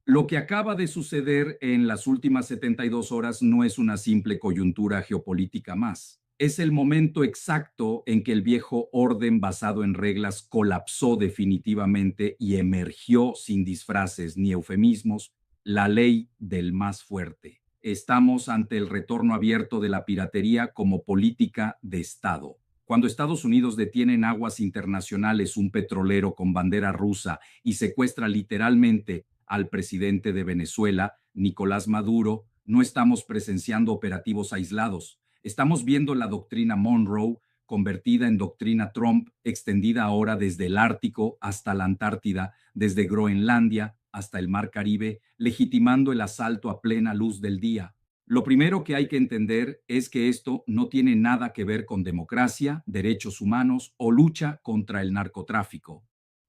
Lo que acaba de suceder en las últimas 72 horas no es una simple coyuntura geopolítica más. Es el momento exacto en que el viejo orden basado en reglas colapsó definitivamente y emergió sin disfraces ni eufemismos, la ley del más fuerte. Estamos ante el retorno abierto de la piratería como política de Estado. Cuando Estados Unidos detiene en aguas internacionales un petrolero con bandera rusa y secuestra literalmente al presidente de Venezuela, Nicolás Maduro, no estamos presenciando operativos aislados. Estamos viendo la doctrina Monroe convertida en doctrina Trump, extendida ahora desde el Ártico hasta la Antártida, desde Groenlandia hasta el Mar Caribe, legitimando el asalto a plena luz del día. Lo primero que hay que entender es que esto no tiene nada que ver con democracia, derechos humanos o lucha contra el narcotráfico.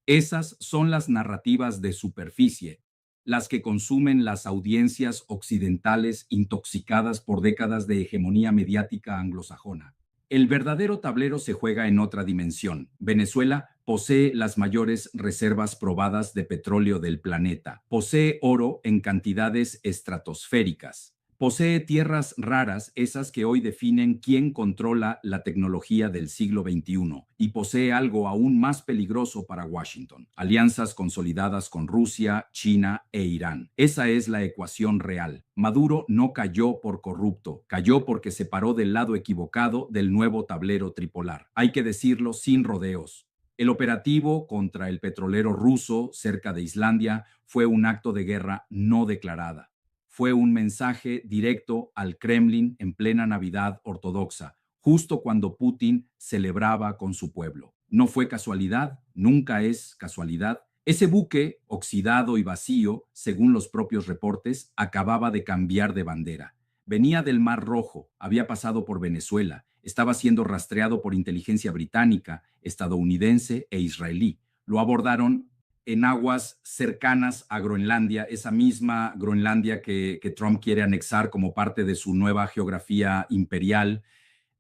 Esas son las narrativas de superficie, las que consumen las audiencias occidentales intoxicadas por décadas de hegemonía mediática anglosajona. El verdadero tablero se juega en otra dimensión. Venezuela posee las mayores reservas probadas de petróleo del planeta. Posee oro en cantidades estratosféricas. Posee tierras raras, esas que hoy definen quién controla la tecnología del siglo XXI, y posee algo aún más peligroso para Washington: alianzas consolidadas con Rusia, China e Irán. Esa es la ecuación real. Maduro no cayó por corrupto, cayó porque se paró del lado equivocado del nuevo tablero tripolar. Hay que decirlo sin rodeos. El operativo contra el petrolero ruso cerca de Islandia fue un acto de guerra no declarada. Fue un mensaje directo al Kremlin en plena Navidad ortodoxa, justo cuando Putin celebraba con su pueblo. No fue casualidad, nunca es casualidad. Ese buque, oxidado y vacío, según los propios reportes, acababa de cambiar de bandera. Venía del Mar Rojo, había pasado por Venezuela, estaba siendo rastreado por inteligencia británica, estadounidense e israelí. Lo abordaron en aguas cercanas a Groenlandia, esa misma Groenlandia que Trump quiere anexar como parte de su nueva geografía imperial.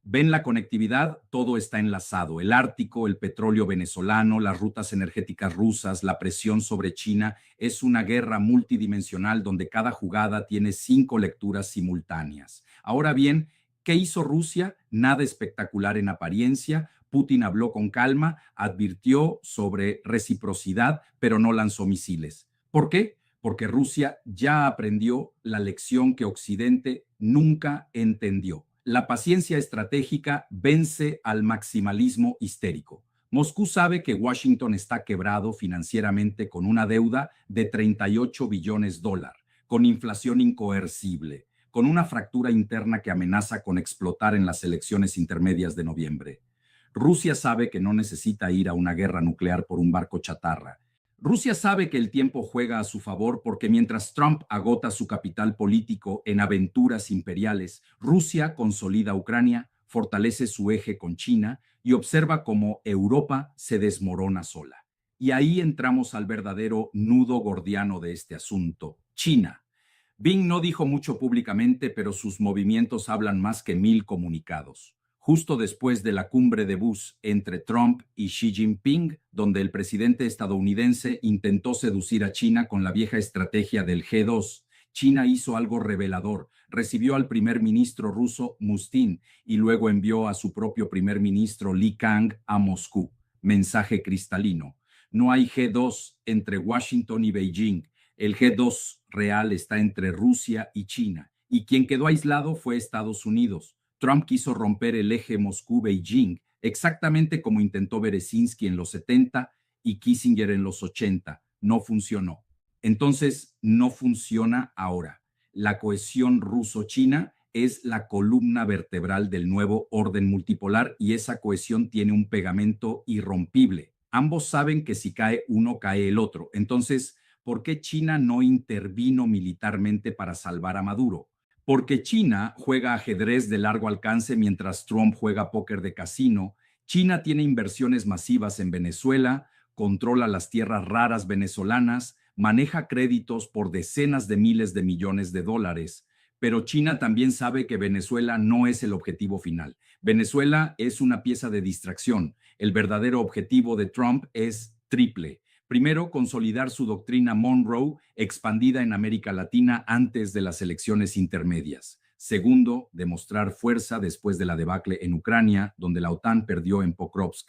Ven la conectividad, todo está enlazado: el Ártico, el petróleo venezolano, las rutas energéticas rusas, la presión sobre China. Es una guerra multidimensional donde cada jugada tiene 5 lecturas simultáneas. Ahora bien, ¿qué hizo Rusia? Nada espectacular en apariencia. Putin habló con calma, advirtió sobre reciprocidad, pero no lanzó misiles. ¿Por qué? Porque Rusia ya aprendió la lección que Occidente nunca entendió. La paciencia estratégica vence al maximalismo histérico. Moscú sabe que Washington está quebrado financieramente, con una deuda de 38 billones de dólares, con inflación incoercible, con una fractura interna que amenaza con explotar en las elecciones intermedias de noviembre. Rusia sabe que no necesita ir a una guerra nuclear por un barco chatarra. Rusia sabe que el tiempo juega a su favor porque mientras Trump agota su capital político en aventuras imperiales, Rusia consolida Ucrania, fortalece su eje con China y observa cómo Europa se desmorona sola. Y ahí entramos al verdadero nudo gordiano de este asunto: China. Bing no dijo mucho públicamente, pero sus movimientos hablan más que 1000 comunicados. Justo después de la cumbre de Bus entre Trump y Xi Jinping, donde el presidente estadounidense intentó seducir a China con la vieja estrategia del G2, China hizo algo revelador: recibió al primer ministro ruso Mustin y luego envió a su propio primer ministro Li Kang a Moscú. Mensaje cristalino: no hay G2 entre Washington y Beijing. El G2 real está entre Rusia y China, y quien quedó aislado fue Estados Unidos. Trump quiso romper el eje Moscú-Beijing, exactamente como intentó Berezinski en los 70 y Kissinger en los 80. No funcionó. Entonces, no funciona ahora. La cohesión ruso-china es la columna vertebral del nuevo orden multipolar, y esa cohesión tiene un pegamento irrompible. Ambos saben que si cae uno, cae el otro. Entonces, ¿por qué China no intervino militarmente para salvar a Maduro? Porque China juega ajedrez de largo alcance mientras Trump juega póker de casino. China tiene inversiones masivas en Venezuela, controla las tierras raras venezolanas, maneja créditos por decenas de miles de millones de dólares. Pero China también sabe que Venezuela no es el objetivo final. Venezuela es una pieza de distracción. El verdadero objetivo de Trump es triple: Primero, consolidar su doctrina Monroe, expandida en América Latina antes de las elecciones intermedias. Segundo, demostrar fuerza después de la debacle en Ucrania, donde la OTAN perdió en Pokrovsk.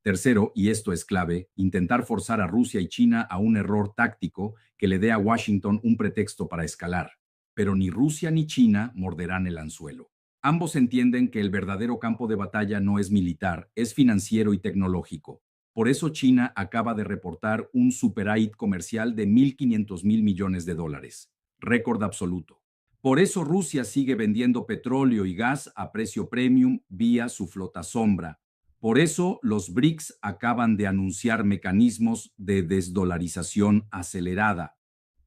Tercero, y esto es clave, intentar forzar a Rusia y China a un error táctico que le dé a Washington un pretexto para escalar. Pero ni Rusia ni China morderán el anzuelo. Ambos entienden que el verdadero campo de batalla no es militar, es financiero y tecnológico. Por eso China acaba de reportar un superávit comercial de 1.500 mil millones de dólares, récord absoluto. Por eso Rusia sigue vendiendo petróleo y gas a precio premium vía su flota sombra. Por eso los BRICS acaban de anunciar mecanismos de desdolarización acelerada.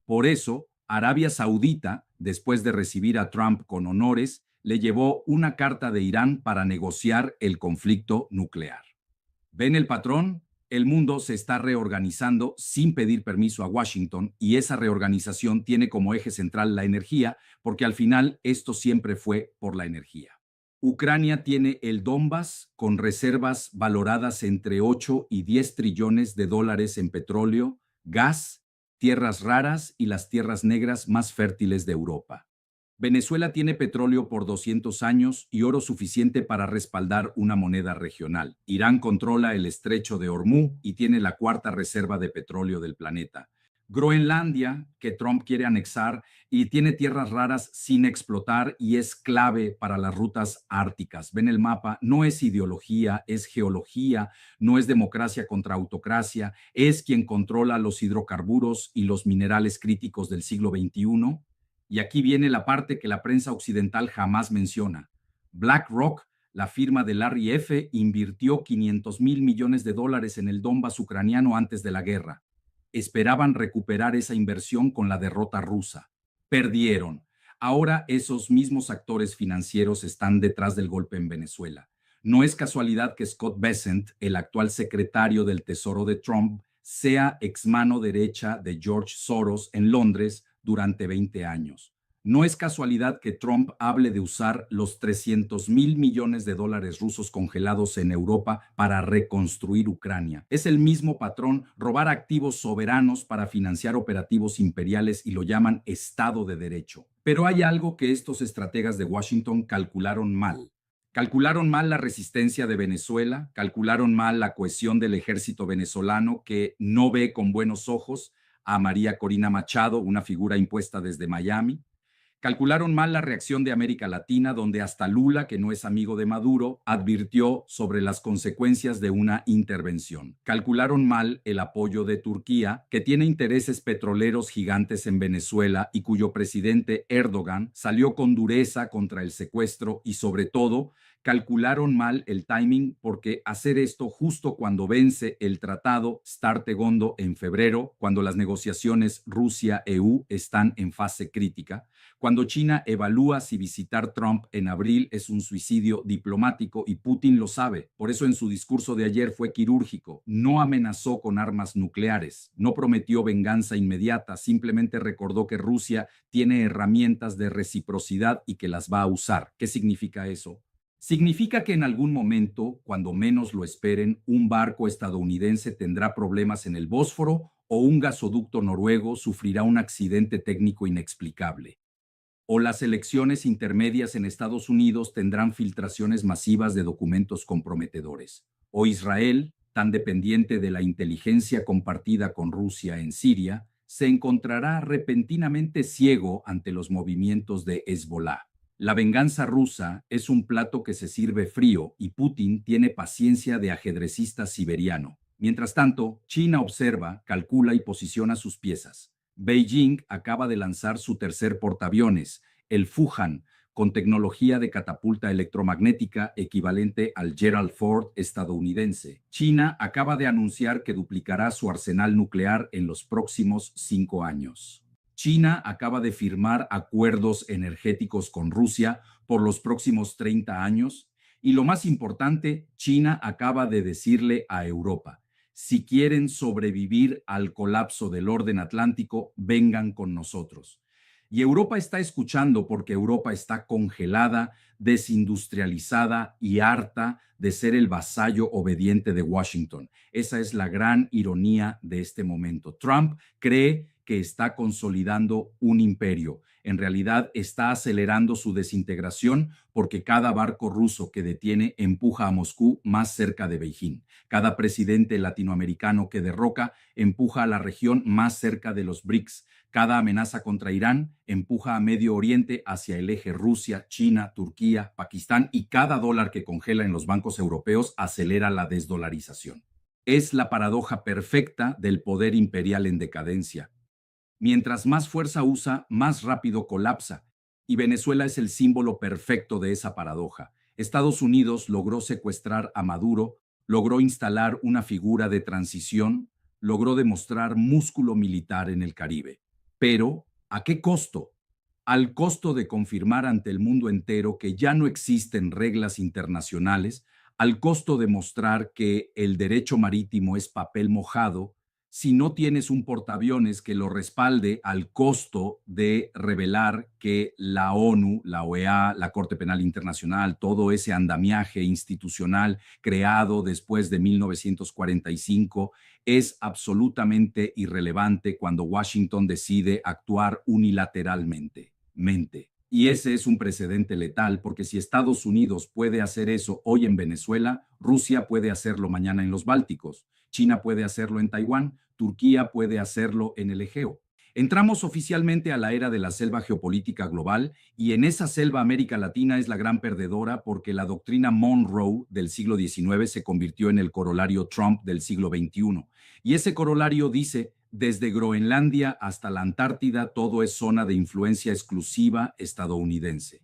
Por eso, Arabia Saudita, después de recibir a Trump con honores, le llevó una carta de Irán para negociar el conflicto nuclear. ¿Ven el patrón? El mundo se está reorganizando sin pedir permiso a Washington y esa reorganización tiene como eje central la energía, porque al final esto siempre fue por la energía. Ucrania tiene el Donbass con reservas valoradas entre 8 y 10 trillones de dólares en petróleo, gas, tierras raras y las tierras negras más fértiles de Europa. Venezuela tiene petróleo por 200 años y oro suficiente para respaldar una moneda regional. Irán controla el estrecho de Hormuz y tiene la cuarta reserva de petróleo del planeta. Groenlandia, que Trump quiere anexar, y tiene tierras raras sin explotar y es clave para las rutas árticas. Ven el mapa, no es ideología, es geología, no es democracia contra autocracia, es quien controla los hidrocarburos y los minerales críticos del siglo XXI. Y aquí viene la parte que la prensa occidental jamás menciona. BlackRock, la firma de Larry F., invirtió 500 mil millones de dólares en el Donbass ucraniano antes de la guerra. Esperaban recuperar esa inversión con la derrota rusa. Perdieron. Ahora esos mismos actores financieros están detrás del golpe en Venezuela. No es casualidad que Scott Bessent, el actual secretario del Tesoro de Trump, sea ex mano derecha de George Soros en Londres durante 20 años. No es casualidad que Trump hable de usar los 300 mil millones de dólares rusos congelados en Europa para reconstruir Ucrania. Es el mismo patrón, robar activos soberanos para financiar operativos imperiales y lo llaman Estado de Derecho. Pero hay algo que estos estrategas de Washington calcularon mal. Calcularon mal la resistencia de Venezuela, calcularon mal la cohesión del ejército venezolano que no ve con buenos ojos a María Corina Machado, una figura impuesta desde Miami. Calcularon mal la reacción de América Latina, donde hasta Lula, que no es amigo de Maduro, advirtió sobre las consecuencias de una intervención. Calcularon mal el apoyo de Turquía, que tiene intereses petroleros gigantes en Venezuela y cuyo presidente Erdogan salió con dureza contra el secuestro y, sobre todo, calcularon mal el timing porque hacer esto justo cuando vence el tratado START-Segundo en febrero, cuando las negociaciones Rusia-EU están en fase crítica, cuando China evalúa si visitar Trump en abril es un suicidio diplomático y Putin lo sabe. Por eso en su discurso de ayer fue quirúrgico. No amenazó con armas nucleares, no prometió venganza inmediata, simplemente recordó que Rusia tiene herramientas de reciprocidad y que las va a usar. ¿Qué significa eso? Significa que en algún momento, cuando menos lo esperen, un barco estadounidense tendrá problemas en el Bósforo o un gasoducto noruego sufrirá un accidente técnico inexplicable. O las elecciones intermedias en Estados Unidos tendrán filtraciones masivas de documentos comprometedores. O Israel, tan dependiente de la inteligencia compartida con Rusia en Siria, se encontrará repentinamente ciego ante los movimientos de Hezbollah. La venganza rusa es un plato que se sirve frío y Putin tiene paciencia de ajedrecista siberiano. Mientras tanto, China observa, calcula y posiciona sus piezas. Beijing acaba de lanzar su tercer portaaviones, el Fuhan, con tecnología de catapulta electromagnética equivalente al Gerald Ford estadounidense. China acaba de anunciar que duplicará su arsenal nuclear en los próximos 5 años. China acaba de firmar acuerdos energéticos con Rusia por los próximos 30 años. Y lo más importante, China acaba de decirle a Europa: si quieren sobrevivir al colapso del orden atlántico, vengan con nosotros. Y Europa está escuchando porque Europa está congelada, desindustrializada y harta de ser el vasallo obediente de Washington. Esa es la gran ironía de este momento. Trump cree que está consolidando un imperio. En realidad está acelerando su desintegración porque cada barco ruso que detiene empuja a Moscú más cerca de Beijing. Cada presidente latinoamericano que derroca empuja a la región más cerca de los BRICS. Cada amenaza contra Irán empuja a Medio Oriente hacia el eje Rusia, China, Turquía, Pakistán, y cada dólar que congela en los bancos europeos acelera la desdolarización. Es la paradoja perfecta del poder imperial en decadencia. Mientras más fuerza usa, más rápido colapsa. Y Venezuela es el símbolo perfecto de esa paradoja. Estados Unidos logró secuestrar a Maduro, logró instalar una figura de transición, logró demostrar músculo militar en el Caribe. Pero, ¿a qué costo? Al costo de confirmar ante el mundo entero que ya no existen reglas internacionales, al costo de mostrar que el derecho marítimo es papel mojado, si no tienes un portaaviones que lo respalde, al costo de revelar que la ONU, la OEA, la Corte Penal Internacional, todo ese andamiaje institucional creado después de 1945 es absolutamente irrelevante cuando Washington decide actuar unilateralmente. Y ese es un precedente letal, porque si Estados Unidos puede hacer eso hoy en Venezuela, Rusia puede hacerlo mañana en los Bálticos, China puede hacerlo en Taiwán, Turquía puede hacerlo en el Egeo. Entramos oficialmente a la era de la selva geopolítica global, y en esa selva América Latina es la gran perdedora porque la doctrina Monroe del siglo XIX se convirtió en el corolario Trump del siglo XXI. Y ese corolario dice: desde Groenlandia hasta la Antártida todo es zona de influencia exclusiva estadounidense.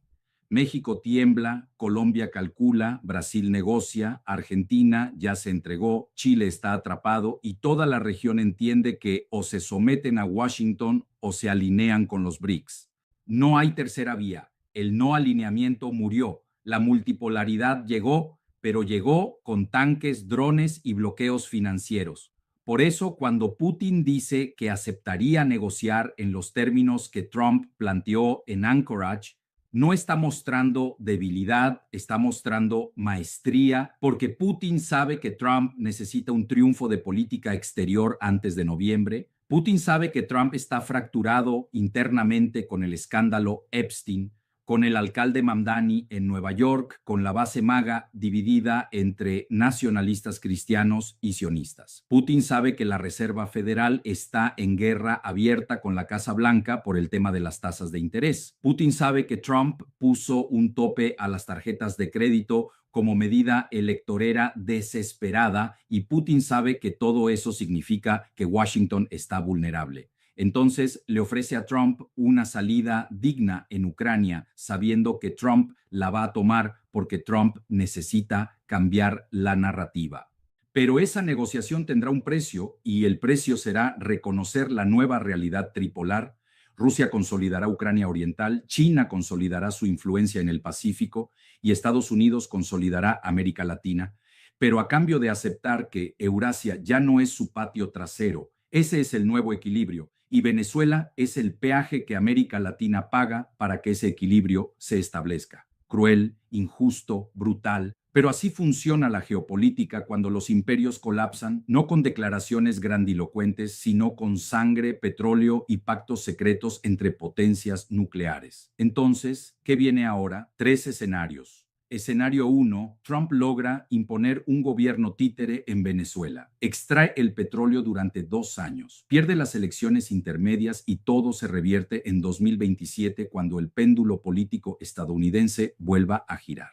México tiembla, Colombia calcula, Brasil negocia, Argentina ya se entregó, Chile está atrapado y toda la región entiende que o se someten a Washington o se alinean con los BRICS. No hay tercera vía. El no alineamiento murió. La multipolaridad llegó, pero llegó con tanques, drones y bloqueos financieros. Por eso, cuando Putin dice que aceptaría negociar en los términos que Trump planteó en Anchorage, no está mostrando debilidad, está mostrando maestría, porque Putin sabe que Trump necesita un triunfo de política exterior antes de noviembre. Putin sabe que Trump está fracturado internamente con el escándalo Epstein, con el alcalde Mamdani en Nueva York, con la base MAGA dividida entre nacionalistas cristianos y sionistas. Putin sabe que la Reserva Federal está en guerra abierta con la Casa Blanca por el tema de las tasas de interés. Putin sabe que Trump puso un tope a las tarjetas de crédito como medida electorera desesperada, y Putin sabe que todo eso significa que Washington está vulnerable. Entonces le ofrece a Trump una salida digna en Ucrania, sabiendo que Trump la va a tomar porque Trump necesita cambiar la narrativa. Pero esa negociación tendrá un precio, y el precio será reconocer la nueva realidad tripolar. Rusia consolidará Ucrania Oriental, China consolidará su influencia en el Pacífico y Estados Unidos consolidará América Latina. Pero a cambio de aceptar que Eurasia ya no es su patio trasero, ese es el nuevo equilibrio, y Venezuela es el peaje que América Latina paga para que ese equilibrio se establezca. Cruel, injusto, brutal, pero así funciona la geopolítica cuando los imperios colapsan, no con declaraciones grandilocuentes, sino con sangre, petróleo y pactos secretos entre potencias nucleares. Entonces, ¿qué viene ahora? 3 escenarios. Escenario 1, Trump logra imponer un gobierno títere en Venezuela. Extrae el petróleo durante 2 años. Pierde las elecciones intermedias y todo se revierte en 2027 cuando el péndulo político estadounidense vuelva a girar.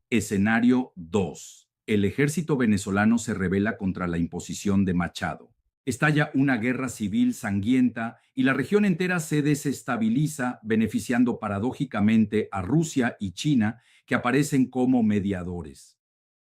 Escenario 2. El ejército venezolano se rebela contra la imposición de Machado. Estalla una guerra civil sangrienta y la región entera se desestabiliza, beneficiando paradójicamente a Rusia y China, que aparecen como mediadores.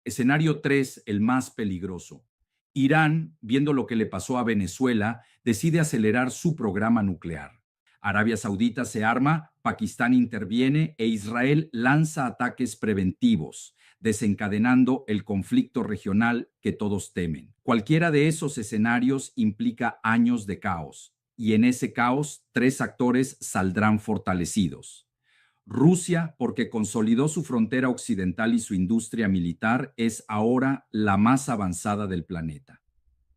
Escenario 3, el más peligroso. Irán, viendo lo que le pasó a Venezuela, decide acelerar su programa nuclear. Arabia Saudita se arma, Pakistán interviene e Israel lanza ataques preventivos, desencadenando el conflicto regional que todos temen. Cualquiera de esos escenarios implica años de caos. y en ese caos, tres actores saldrán fortalecidos. Rusia, porque consolidó su frontera occidental y su industria militar, es ahora la más avanzada del planeta.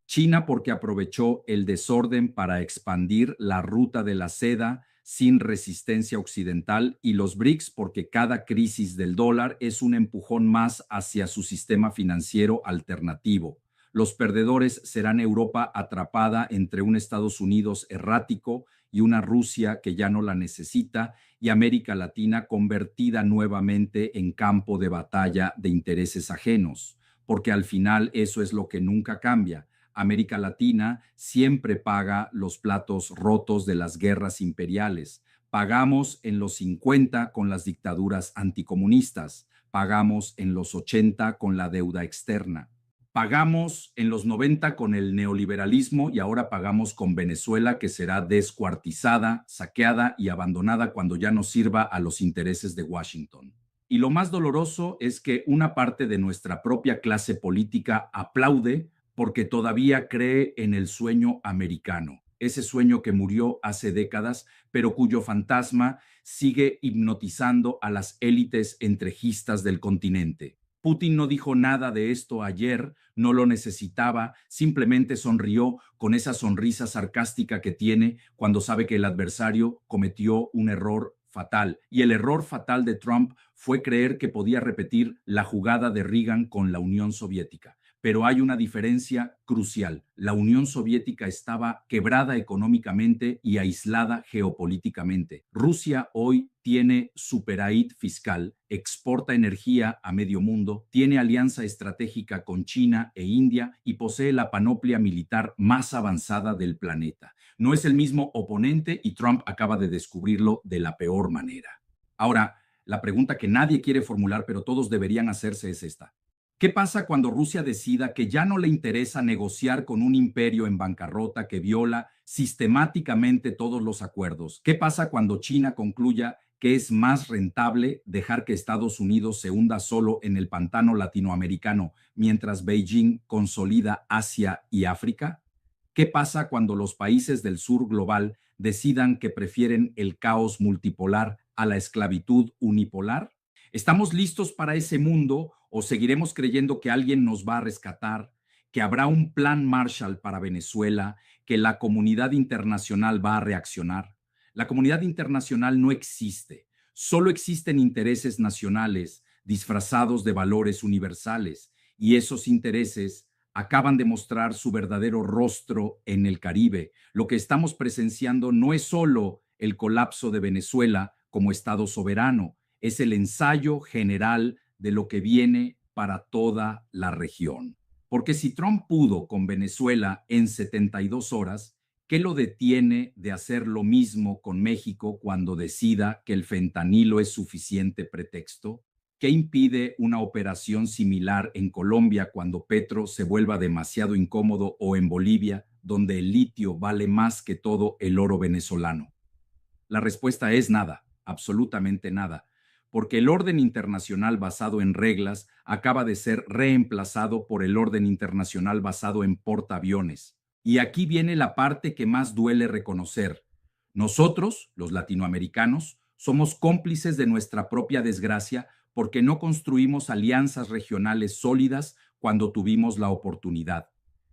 China, porque aprovechó el desorden para expandir la ruta de la seda sin resistencia occidental, y los BRICS, porque cada crisis del dólar es un empujón más hacia su sistema financiero alternativo. Los perdedores serán Europa atrapada entre un Estados Unidos errático y una Rusia que ya no la necesita, y América Latina convertida nuevamente en campo de batalla de intereses ajenos, porque al final eso es lo que nunca cambia. América Latina siempre paga los platos rotos de las guerras imperiales. Pagamos en los 50 con las dictaduras anticomunistas, pagamos en los 80 con la deuda externa, pagamos en los 90 con el neoliberalismo y ahora pagamos con Venezuela, que será descuartizada, saqueada y abandonada cuando ya no sirva a los intereses de Washington. Y lo más doloroso es que una parte de nuestra propia clase política aplaude porque todavía cree en el sueño americano, ese sueño que murió hace décadas, pero cuyo fantasma sigue hipnotizando a las élites entreguistas del continente. Putin no dijo nada de esto ayer, no lo necesitaba, simplemente sonrió con esa sonrisa sarcástica que tiene cuando sabe que el adversario cometió un error fatal. Y el error fatal de Trump fue creer que podía repetir la jugada de Reagan con la Unión Soviética. Pero hay una diferencia crucial. La Unión Soviética estaba quebrada económicamente y aislada geopolíticamente. Rusia hoy tiene superávit fiscal, exporta energía a medio mundo, tiene alianza estratégica con China e India y posee la panoplia militar más avanzada del planeta. No es el mismo oponente y Trump acaba de descubrirlo de la peor manera. Ahora, la pregunta que nadie quiere formular, pero todos deberían hacerse es esta. ¿Qué pasa cuando Rusia decida que ya no le interesa negociar con un imperio en bancarrota que viola sistemáticamente todos los acuerdos? ¿Qué pasa cuando China concluya que es más rentable dejar que Estados Unidos se hunda solo en el pantano latinoamericano mientras Beijing consolida Asia y África? ¿Qué pasa cuando los países del sur global decidan que prefieren el caos multipolar a la esclavitud unipolar? ¿Estamos listos para ese mundo o seguiremos creyendo que alguien nos va a rescatar, que habrá un plan Marshall para Venezuela, que la comunidad internacional va a reaccionar? La comunidad internacional no existe. Solo existen intereses nacionales disfrazados de valores universales, y esos intereses acaban de mostrar su verdadero rostro en el Caribe. Lo que estamos presenciando no es solo el colapso de Venezuela como Estado soberano, es el ensayo general de lo que viene para toda la región. Porque si Trump pudo con Venezuela en 72 horas, ¿qué lo detiene de hacer lo mismo con México cuando decida que el fentanilo es suficiente pretexto? ¿Qué impide una operación similar en Colombia cuando Petro se vuelva demasiado incómodo, o en Bolivia, donde el litio vale más que todo el oro venezolano? La respuesta es nada, absolutamente nada, porque el orden internacional basado en reglas acaba de ser reemplazado por el orden internacional basado en portaaviones. Y aquí viene la parte que más duele reconocer. Nosotros, los latinoamericanos, somos cómplices de nuestra propia desgracia porque no construimos alianzas regionales sólidas cuando tuvimos la oportunidad.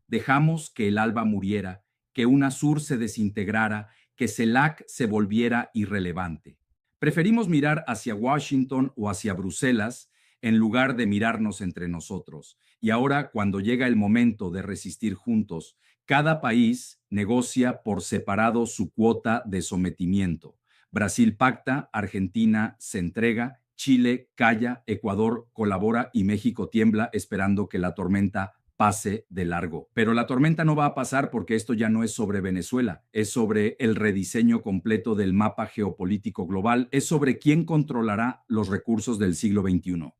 Dejamos que el ALBA muriera, que UNASUR se desintegrara, que CELAC se volviera irrelevante. Preferimos mirar hacia Washington o hacia Bruselas en lugar de mirarnos entre nosotros. Y ahora, cuando llega el momento de resistir juntos, cada país negocia por separado su cuota de sometimiento. Brasil pacta, Argentina se entrega, Chile calla, Ecuador colabora y México tiembla esperando que la tormenta pase de largo. Pero la tormenta no va a pasar porque esto ya no es sobre Venezuela, es sobre el rediseño completo del mapa geopolítico global, es sobre quién controlará los recursos del siglo XXI.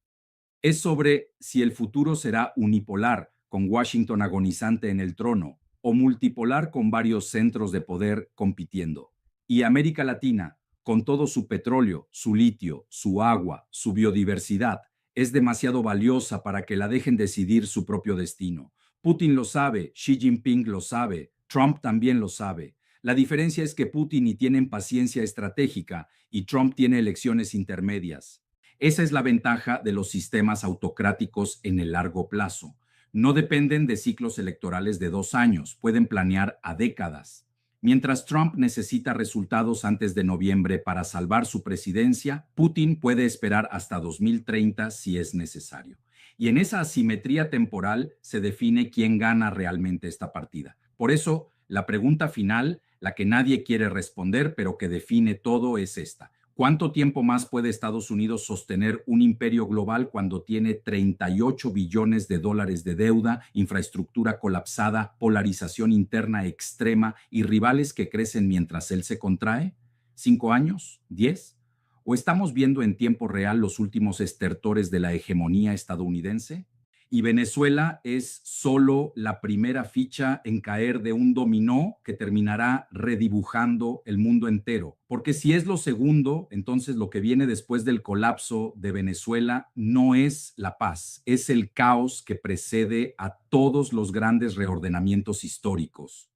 Es sobre si el futuro será unipolar, con Washington agonizante en el trono, o multipolar con varios centros de poder compitiendo. Y América Latina, con todo su petróleo, su litio, su agua, su biodiversidad, es demasiado valiosa para que la dejen decidir su propio destino. Putin lo sabe, Xi Jinping lo sabe, Trump también lo sabe. La diferencia es que Putin ni tienen paciencia estratégica y Trump tiene elecciones intermedias. Esa es la ventaja de los sistemas autocráticos en el largo plazo. No dependen de ciclos electorales de 2 años, pueden planear a décadas. Mientras Trump necesita resultados antes de noviembre para salvar su presidencia, Putin puede esperar hasta 2030 si es necesario. Y en esa asimetría temporal se define quién gana realmente esta partida. Por eso, la pregunta final, la que nadie quiere responder, pero que define todo, es esta. ¿Cuánto tiempo más puede Estados Unidos sostener un imperio global cuando tiene 38 billones de dólares de deuda, infraestructura colapsada, polarización interna extrema y rivales que crecen mientras él se contrae? ¿5 años? ¿10? ¿O estamos viendo en tiempo real los últimos estertores de la hegemonía estadounidense? Y Venezuela es solo la primera ficha en caer de un dominó que terminará redibujando el mundo entero. Porque si es lo segundo, entonces lo que viene después del colapso de Venezuela no es la paz, es el caos que precede a todos los grandes reordenamientos históricos.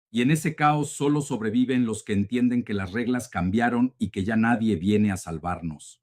Y en ese caos solo sobreviven los que entienden que las reglas cambiaron y que ya nadie viene a salvarnos.